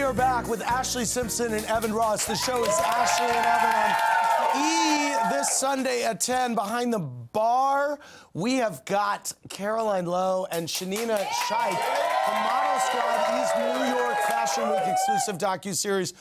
are back with Ashley Simpson and Evan Ross. The show is Ashley and Evan on E! This Sunday at 10. Behind the bar, we have got Caroline Lowe and Shanina Shaikh from Model Squad, E's New York Fashion Week exclusive docuseries.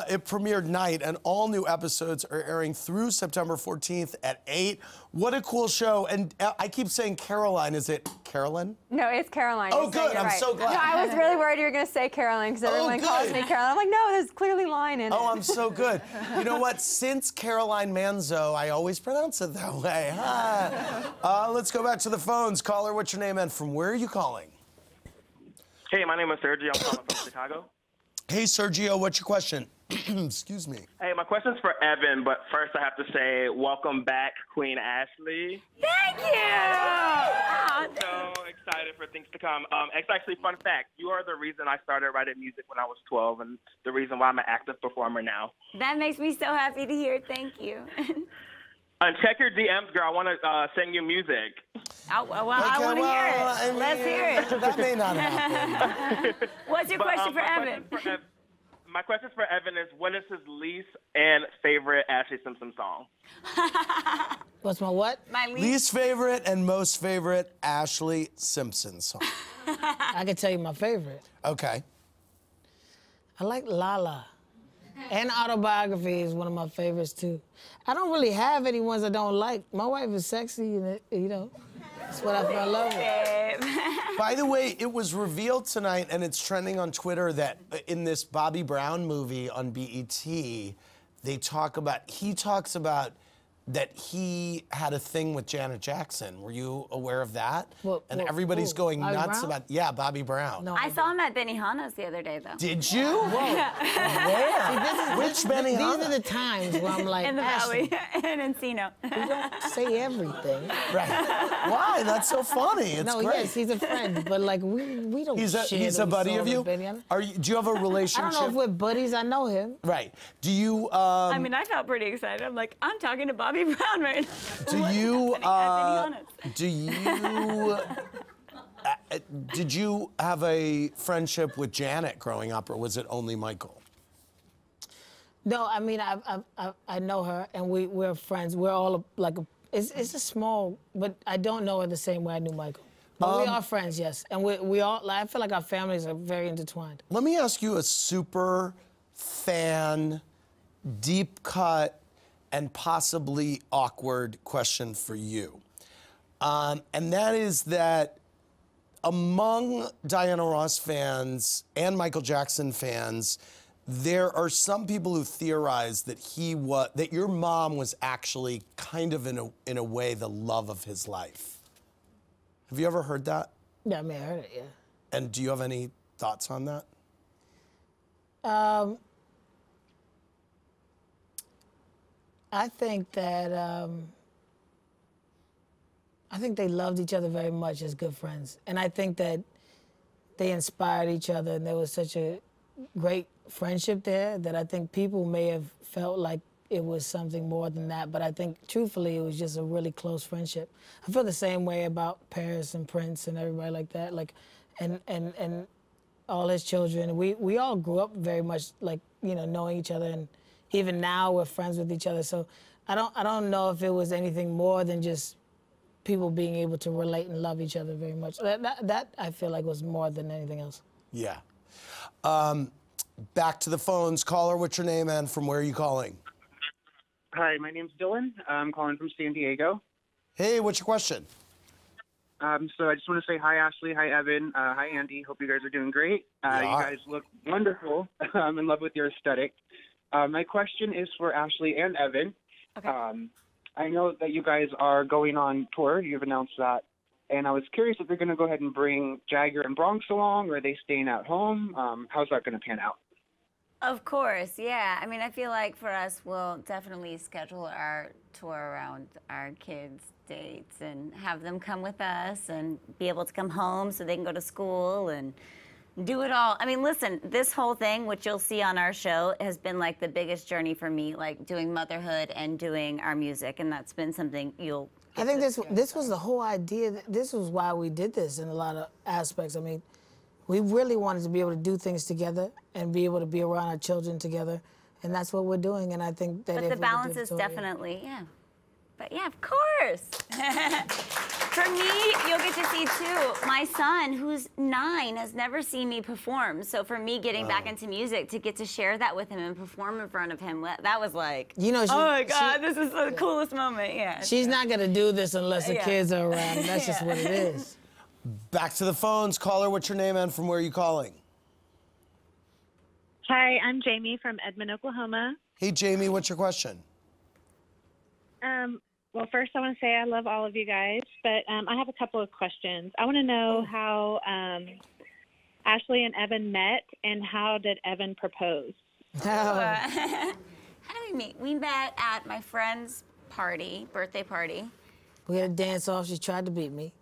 It premiered night, and all new episodes are airing through September 14th at 8. What a cool show. And I keep saying Caroline. Is it Carolyn? No, it's Caroline. Oh, good. I'm so glad. No, I was really worried you were going to say Caroline because everyone calls me Caroline. I'm like, no, there's clearly line in it. Oh, I'm so good. You know what? Since Caroline Manzo, I always pronounce it that way. Hi. Let's go back to the phones. Caller, what's your name and from where are you calling? Hey, my name is Sergio. I'm calling from Chicago. Hey, Sergio, what's your question? Excuse me. Hey, my question's for Evan, but first I have to say welcome back, Queen Ashley. Thank you! So excited for things to come. It's actually, fun fact, you are the reason I started writing music when I was 12 and the reason why I'm an active performer now. That makes me so happy to hear. Thank you. And check your DMs, girl. I want to send you music. Oh, well, I want to hear it. Let's hear it. That may not happen. What's your question for Evan? My question for Evan is, what is his least and favorite Ashley Simpson song? What's my what? My Least favorite and most favorite Ashley Simpson song. I can tell you my favorite. Okay. I like Lala. And Autobiography is one of my favorites, too. I don't really have any ones I don't like. My wife is sexy, and you know, that's what I fell in love with. By the way, it was revealed tonight, and it's trending on Twitter, that in this Bobby Brown movie on BET, he talks about that he had a thing with Janet Jackson. Were you aware of that? Everybody's going nuts about, yeah, Bobby Brown. No, I saw him at Benihana's the other day, though. Did you? Whoa. Where? Which Benihana? These are the times where I'm like, in the Valley, in Encino. You don't say everything. Right. Why? That's so funny. It's great. Yes, he's a friend, but like we don't share. He's a buddy of you? Do you have a relationship? I don't know if we're buddies. I know him. Right. Do you? I mean, I felt pretty excited. I'm like, I'm talking to Bobby Brown right now. Did you have a friendship with Janet growing up, or was it only Michael? No, I mean, I know her, and we're friends. We're all like, it's a small, but I don't know her the same way I knew Michael. But we are friends, yes, and we all. I feel like our families are very intertwined. Let me ask you a super fan, deep cut, and possibly awkward question for you. And that is that among Diana Ross fans and Michael Jackson fans, there are some people who theorize that that your mom was actually kind of in a way the love of his life. Have you ever heard that? Yeah, I mean, I heard it, yeah. And do you have any thoughts on that? I think that, I think they loved each other very much as good friends. And I think that they inspired each other, and there was such a great friendship there that I think people may have felt like it was something more than that. But I think, truthfully, it was just a really close friendship. I feel the same way about Paris and Prince and everybody like that. Like, and all his children. We all grew up very much, like, you know, knowing each other, and even now we're friends with each other. So I don't know if it was anything more than just people being able to relate and love each other very much. That I feel like was more than anything else. Yeah. Back to the phones. Caller, what's your name and from where are you calling? Hi, my name's Dylan. I'm calling from San Diego. Hey, what's your question? So I just want to say hi, Ashley. Hi, Evan. Hi, Andy. Hope you guys are doing great. You guys look wonderful. I'm in love with your aesthetic. My question is for Ashley and Evan. Okay. I know that you guys are going on tour. You've announced that. And I was curious if you're going to go ahead and bring Jagger and Bronx along, or are they staying at home? How's that going to pan out? Of course, yeah. I mean, I feel like for us, we'll definitely schedule our tour around our kids' dates and have them come with us and be able to come home so they can go to school and do it all. I mean, listen, this whole thing, which you'll see on our show, has been like the biggest journey for me, like doing motherhood and doing our music, and that's been something you'll I think this was the whole idea. This was why we did this in a lot of aspects. I mean, we really wanted to be able to do things together and be able to be around our children together. And that's what we're doing. And I think that but the balance is definitely, yeah. But yeah, of course. For me, you'll get to see too. My son, who's 9, has never seen me perform. So for me, getting back into music, to get to share that with him and perform in front of him, that was like, you know, oh my God, this is the coolest moment. Yeah. She's not gonna do this unless the kids are around. That's just what it is. Back to the phones. Caller, what's your name and from where are you calling? Hi, I'm Jamie from Edmond, Oklahoma. Hey, Jamie, what's your question? Well, first I want to say I love all of you guys, but I have a couple of questions. I want to know how Ashley and Evan met, and how did Evan propose? How did we meet? We met at my friend's party, birthday party. We had a dance-off. She tried to beat me.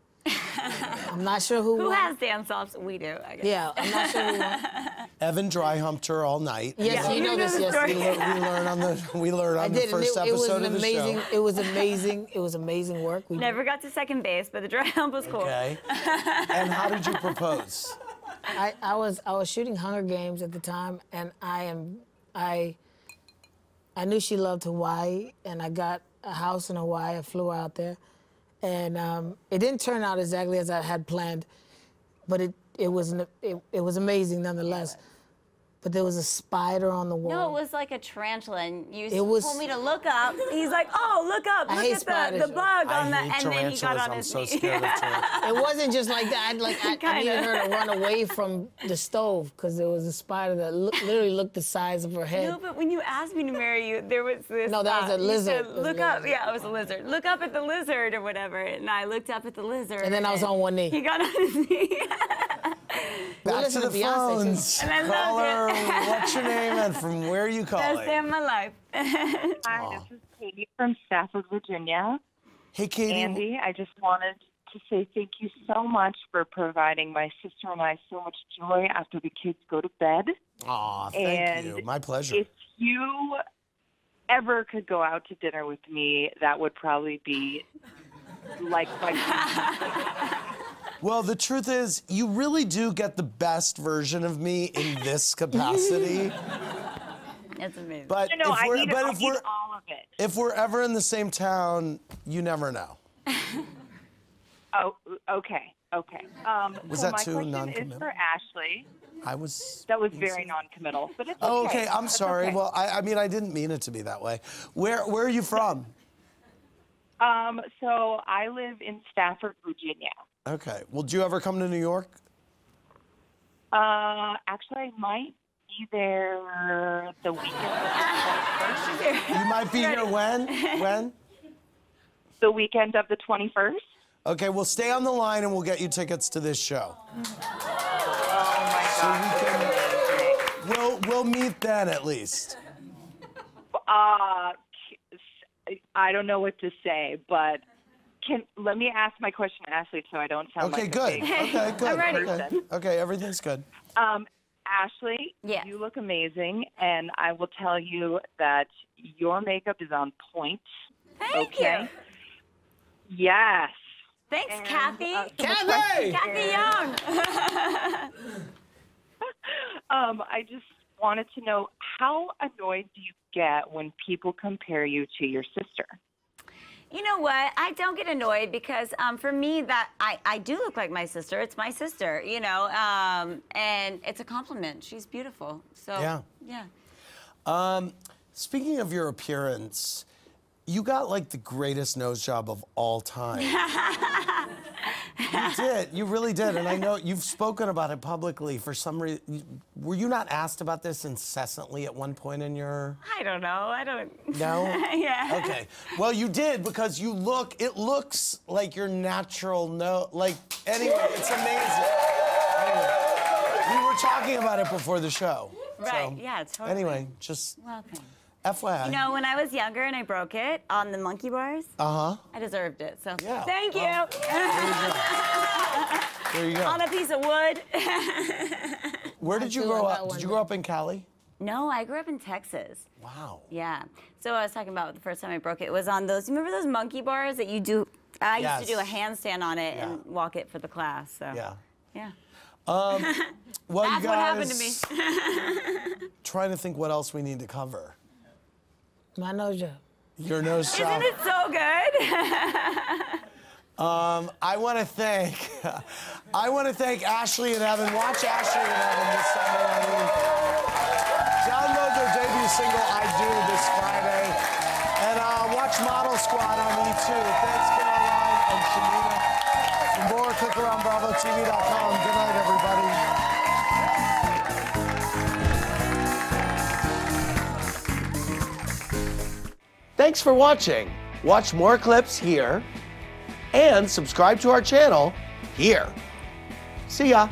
I'm not sure who won. Who has dance-offs? We do, I guess. Yeah, I'm not sure who won. Evan dry humped her all night. Yes, you know this. Yes, we learned on the first episode of the show. It was amazing. It was amazing work. We never got to second base, but the dry hump was cool. Okay. And how did you propose? I was shooting Hunger Games at the time, and I knew she loved Hawaii, and I got a house in Hawaii. I flew out there, and it didn't turn out exactly as I had planned, but it was amazing nonetheless. But there was a spider on the wall. No, it was like a tarantula, and you told me to look up. He's like, oh, look up, look at the bug on the, and then he got on his knee. Scared of tarantulas. It wasn't just like that. I needed her to run away from the stove because there was a spider that literally looked the size of her head. No, but when you asked me to marry you, there was this. No, that was a lizard. Said, look up, yeah, it was a lizard. Look up at the lizard or whatever, and I looked up at the lizard. And then I was on one knee. He got on his knee. Back to the phones. And I Caller, what's your name and from where are you calling? Best day of my life. Hi, this is Katie from Stafford, Virginia. Hey, Katie. Andy, I just wanted to say thank you so much for providing my sister and I so much joy after the kids go to bed. Aw, thank you. My pleasure. If you ever could go out to dinner with me, that would probably be like my Well, the truth is, you really do get the best version of me in this capacity. That's amazing. But no, I need all of it. If we're ever in the same town, you never know. Oh, okay. Was so that too non-committal? My question is for Ashley. That was very non-committal, but it's okay. Oh, okay. I'm That's sorry. Okay. Well, I mean, I didn't mean it to be that way. Where are you from? So I live in Stafford, Virginia. Okay. Well, do you ever come to New York? Actually, I might be there the weekend of the 21st. You might be here when? When? The weekend of the 21st. Okay, well, stay on the line and we'll get you tickets to this show. Oh, my God. We'll meet then, at least. I don't know what to say, but let me ask my question to Ashley so I don't sound like good. a big Okay, good. person. Okay, everything's good. Ashley, yes. You look amazing, and I will tell you that your makeup is on point. Thank you. Yes. Thanks, Kathy. Kathy! Kathy Young. I just wanted to know, how annoyed do you get when people compare you to your sister? You know what? I don't get annoyed because for me, that I do look like my sister. It's my sister, you know, and it's a compliment. She's beautiful. So yeah. Speaking of your appearance, you got like the greatest nose job of all time. You did. You really did. And I know you've spoken about it publicly for some reason. Were you not asked about this incessantly at one point in your... I don't know. I don't... No? Yeah. Okay. Well, you did because it looks like your natural nose. Like, anyway, it's amazing. Anyway, we were talking about it before the show. Right. So, yeah, totally. Anyway, just... Welcome. FYI. You know, when I was younger and I broke it on the monkey bars, I deserved it. So thank you. There you go. On a piece of wood. Where did you grow up? Did you grow up in Cali? No, I grew up in Texas. Wow. Yeah. So I was talking about the first time I broke it. It was on those. Remember those monkey bars that you do? I used to do a handstand on it and walk it for the class. So. Yeah. Yeah. Well, That's you guys, what happened to me. Trying to think what else we need to cover. My nose job. Your nose job. Isn't it so good? I want to thank Ashley and Evan. Watch Ashley and Evan this Sunday. Download their debut single, I Do, this Friday. And watch Model Squad on E2. Thanks, Caroline and Shanita. For more, click around BravoTV.com. Good night, everybody. Thanks for watching. Watch more clips here and subscribe to our channel here. See ya.